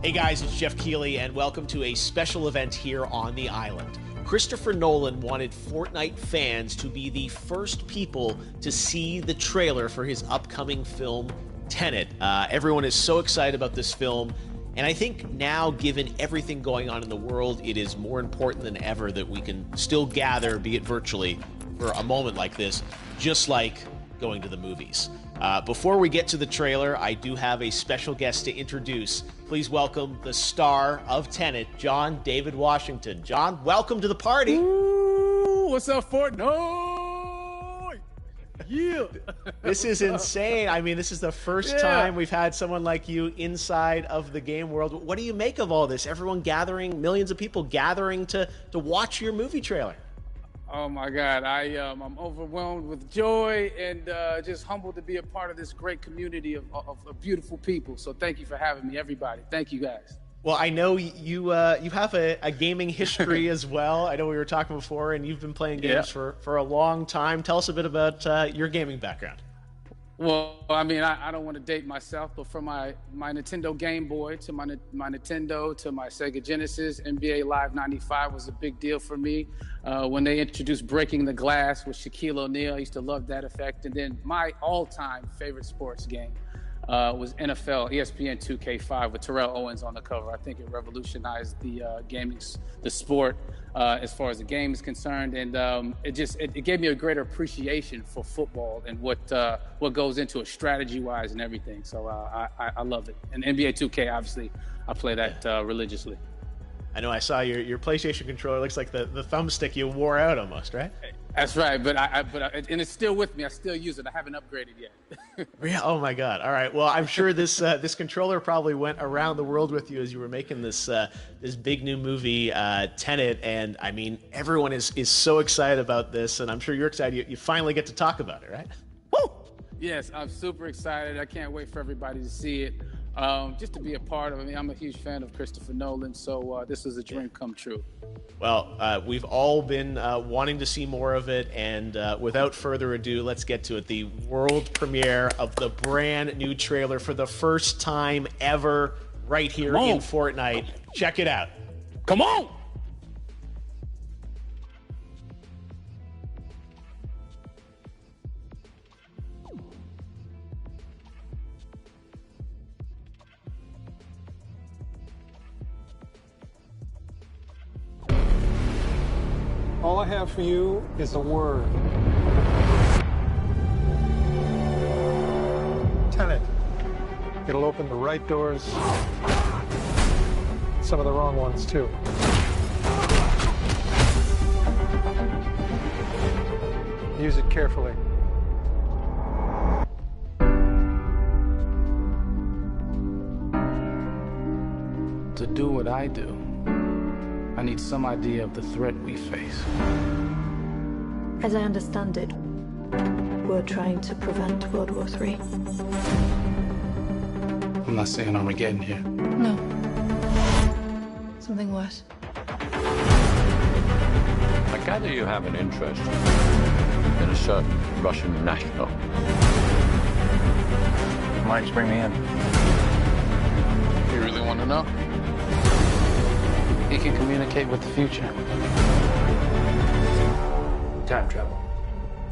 Hey guys, it's Jeff Keighley, and welcome to a special event here on the island. Christopher Nolan wanted Fortnite fans to be the first people to see the trailer for his upcoming film, Tenet. Everyone is so excited about this film, and I think now, given everything going on in the world, it is more important than ever that we can still gather, be it virtually, for a moment like this, just like going to the movies. Before we get to the trailer, I do have a special guest to introduce. Please welcome the star of Tenet, John David Washington. John, welcome to the party. Ooh, what's up, Fortnite? Yeah. This is insane. I mean, this is the first time we've had someone like you inside of the game world. What do you make of all this? Everyone gathering, millions of people gathering to watch your movie trailer. Oh my God, I'm overwhelmed with joy and just humbled to be a part of this great community of beautiful people. So thank you for having me, everybody. Thank you, guys. Well, I know you have a gaming history as well. I know we were talking before, and you've been playing games for a long time. Tell us a bit about your gaming background. Well, I mean, I don't want to date myself, but from my Nintendo Game Boy to my Nintendo to my Sega Genesis, NBA Live 95 was a big deal for me. When they introduced Breaking the Glass with Shaquille O'Neal, I used to love that effect. And then my all-time favorite sports game was NFL ESPN 2K5 with Terrell Owens on the cover. I think it revolutionized the sport as far as the game is concerned, and it gave me a greater appreciation for football and what goes into it strategy-wise and everything. So I love it. And NBA 2K, obviously, I play that religiously. I know I saw your PlayStation controller. Looks like the thumbstick you wore out almost, right? That's right, but and it's still with me. I still use it. I haven't upgraded yet. Yeah. Oh my God. All right. Well, I'm sure this controller probably went around the world with you as you were making this big new movie, Tenet. And I mean, everyone is so excited about this, and I'm sure you're excited. You finally get to talk about it, right? Woo! Yes, I'm super excited. I can't wait for everybody to see it. Just to be a part of it. I mean, I'm a huge fan of Christopher Nolan, so this is a dream come true. Well, we've all been wanting to see more of it, and without further ado, let's get to it. The world premiere of the brand new trailer for the first time ever right here in Fortnite. Check it out. Come on! All I have for you is a word. Tenet. It'll open the right doors, some of the wrong ones too. Use it carefully. To do what I do, I need some idea of the threat we face. As I understand it, we're trying to prevent World War III. I'm not saying Armageddon here. No. Something worse. I gather you have an interest in a certain Russian national. Why did you bring me in? You really want to know? He can communicate with the future. Time travel.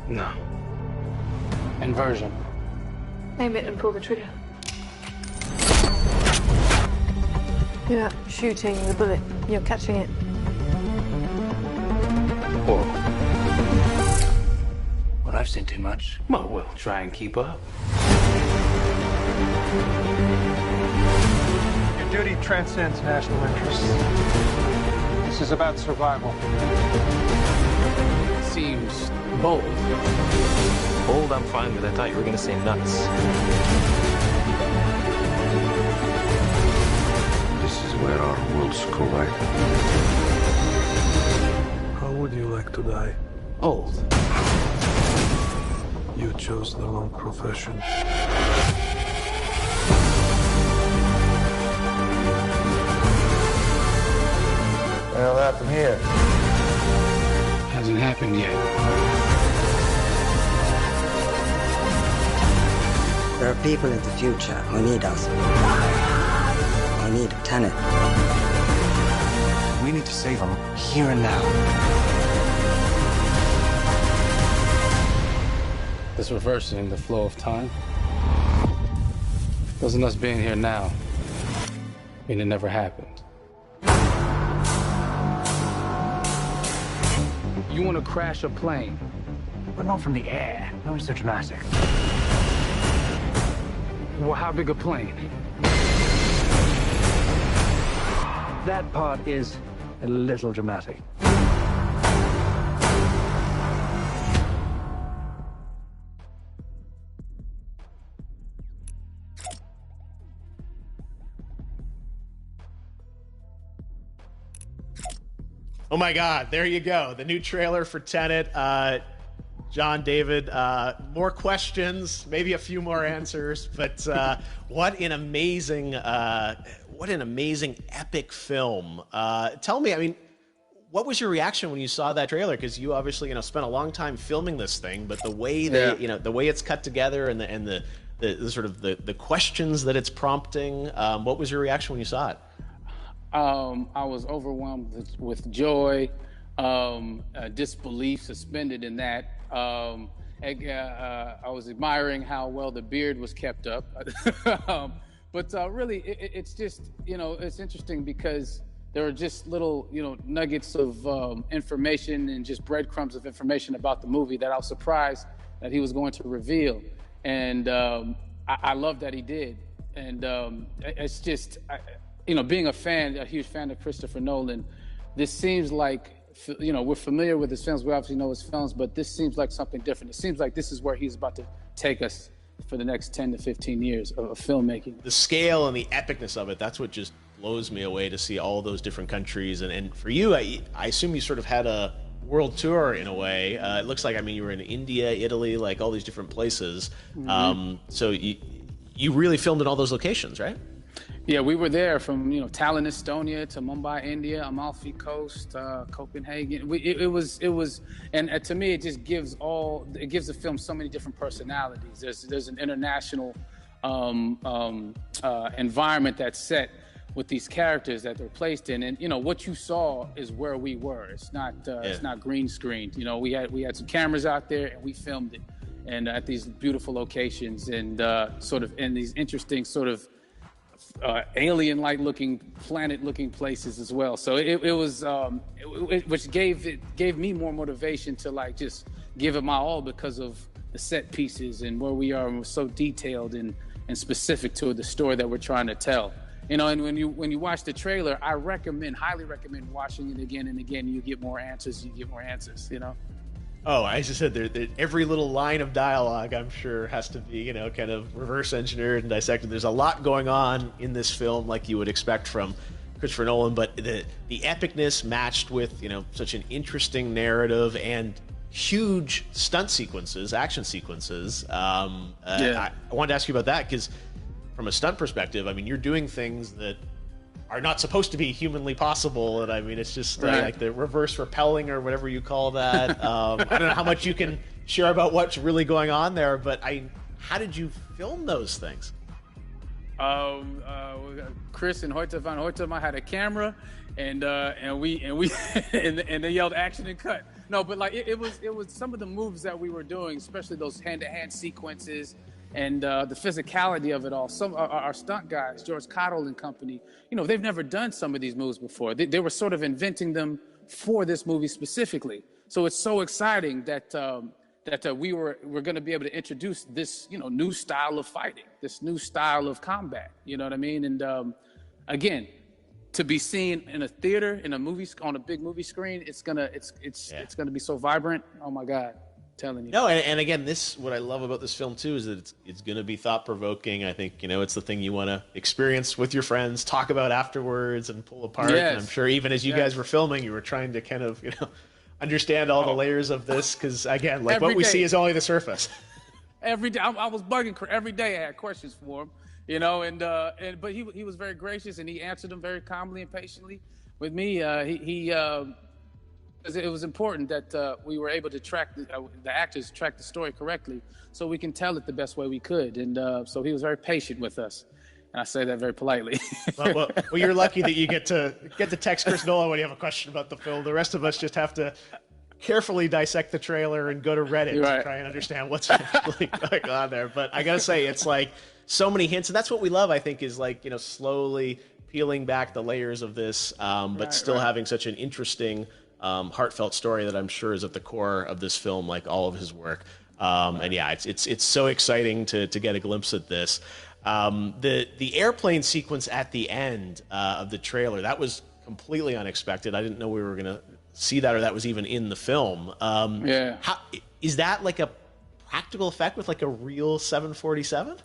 No. Inversion. Aim it and pull the trigger. You're not shooting the bullet, you're catching it. Whoa. Well, I've seen too much. Well, we'll try and keep up. Your duty transcends national interests. This is about survival. Seems bold. Bold, I'm fine with. I thought you were going to say nuts. This is where our worlds collide. How would you like to die? Old. You chose the wrong profession. Well, that from here. Hasn't happened yet. There are people in the future who need us. need Tenet. We need to save him here and now. This reversing the flow of time. Doesn't us being here now mean it never happened? You want to crash a plane, But not from the air. No, it's so dramatic. well, how big a plane? That part is a little dramatic. Oh my God, there you go. The new trailer for Tenet. John, David, more questions, maybe a few more answers, but what an amazing epic film. Tell me, I mean, what was your reaction when you saw that trailer? Because you obviously, spent a long time filming this thing, but the way the way it's cut together and the sort of the questions that it's prompting, what was your reaction when you saw it? I was overwhelmed with joy, disbelief suspended in that. I was admiring how well the beard was kept up. But really, it's just, it's interesting because there are just little, nuggets of information and just breadcrumbs of information about the movie that I was surprised that he was going to reveal. And I love that he did. And it's just, being a huge fan of Christopher Nolan, this seems like, we're familiar with his films. We obviously know his films, but this seems like something different. It seems like this is where he's about to take us for the next 10 to 15 years of filmmaking. The scale and the epicness of it, that's what just blows me away, to see all those different countries. And for you, I assume you sort of had a world tour in a way. It looks like, you were in India, Italy, like all these different places. Mm-hmm. So you really filmed in all those locations, right? Yeah, we were there from Tallinn, Estonia, to Mumbai, India, Amalfi Coast, Copenhagen. It was, and to me, it just gives the film so many different personalities. There's an international environment that's set with these characters that they're placed in, and what you saw is where we were. It's not green screened. We had some cameras out there and we filmed it, and at these beautiful locations and sort of in these interesting sort of alien-like looking, planet-looking places as well. So which gave me more motivation to just give it my all because of the set pieces and where we are, and we're so detailed and specific to the story that we're trying to tell. And when you watch the trailer, I highly recommend watching it again and again. You get more answers. Oh, I just said every little line of dialogue, I'm sure, has to be, kind of reverse engineered and dissected. There's a lot going on in this film, like you would expect from Christopher Nolan, but the epicness matched with, such an interesting narrative and huge stunt sequences, action sequences. I wanted to ask you about that because from a stunt perspective, you're doing things that are not supposed to be humanly possible, and it's just like the reverse rappelling or whatever you call that. I don't know how much you can share about what's really going on there, but how did you film those things? Chris and Hoyte van Hoytema had a camera, and they yelled action and cut. No, but it was some of the moves that we were doing, especially those hand-to-hand sequences. And the physicality of it all. Some our stunt guys, George Cottle and company, they've never done some of these moves before. They were sort of inventing them for this movie specifically. So it's so exciting that we're going to be able to introduce this new style of fighting, this new style of combat. You know what I mean? And again, to be seen in a theater, in a movie, on a big movie screen, it's gonna be so vibrant. Oh my God. Telling you. No, and again, what I love about this film too is that it's going to be thought-provoking. I think it's the thing you want to experience with your friends, talk about afterwards, and pull apart. Yes. And I'm sure even as you guys were filming, you were trying to kind of understand all the layers of this, because again, like what we see is only the surface. Every day, I was bugging every day. I had questions for him, but he was very gracious and he answered them very calmly and patiently with me. It was important that we were able to track the actors track the story correctly, so we can tell it the best way we could. And so he was very patient with us. And I say that very politely. Well, you're lucky that you get to text Chris Nolan when you have a question about the film. The rest of us just have to carefully dissect the trailer and go to Reddit to try and understand what's actually going on there. But I gotta say, it's like so many hints, and that's what we love. I think is like, you know, slowly peeling back the layers of this, but still having such an interesting, heartfelt story that I'm sure is at the core of this film, like all of his work. And yeah, it's so exciting to get a glimpse at this. The airplane sequence at the end of the trailer, that was completely unexpected. I didn't know we were gonna see that, or that was even in the film. How, is that like a practical effect with like a real 747?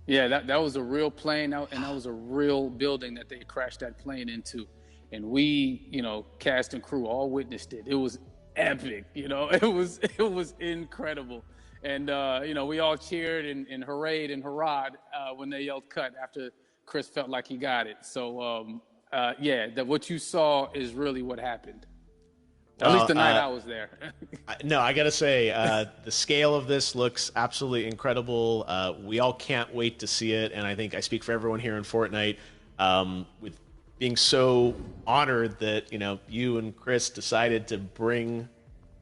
Yeah, that was a real plane, and that was a real building that they crashed that plane into. And we, you know, cast and crew all witnessed it. It was epic, you know. It was incredible. And, you know, we all cheered and hurrayed and hurrahed when they yelled cut after Chris felt like he got it. So, yeah, what you saw is really what happened. At least the night I was there. No, I got to say, the scale of this looks absolutely incredible. We all can't wait to see it. And I think I speak for everyone here in Fortnite with being so honored that, you know, you and Chris decided to bring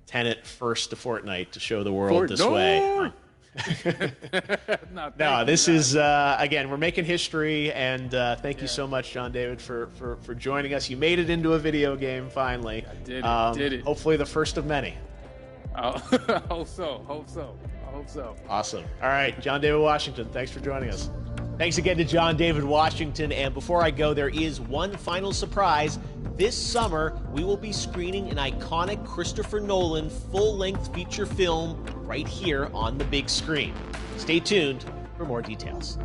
Tenet first to Fortnite to show the world this way. No, this is, again, we're making history, and thank you so much, John David, for joining us. You made it into a video game, finally. I did it. Hopefully the first of many. I hope so. Awesome. All right, John David Washington, thanks for joining us. Thanks again to John David Washington, and before I go, there is one final surprise. This summer, we will be screening an iconic Christopher Nolan full-length feature film right here on the big screen. Stay tuned for more details.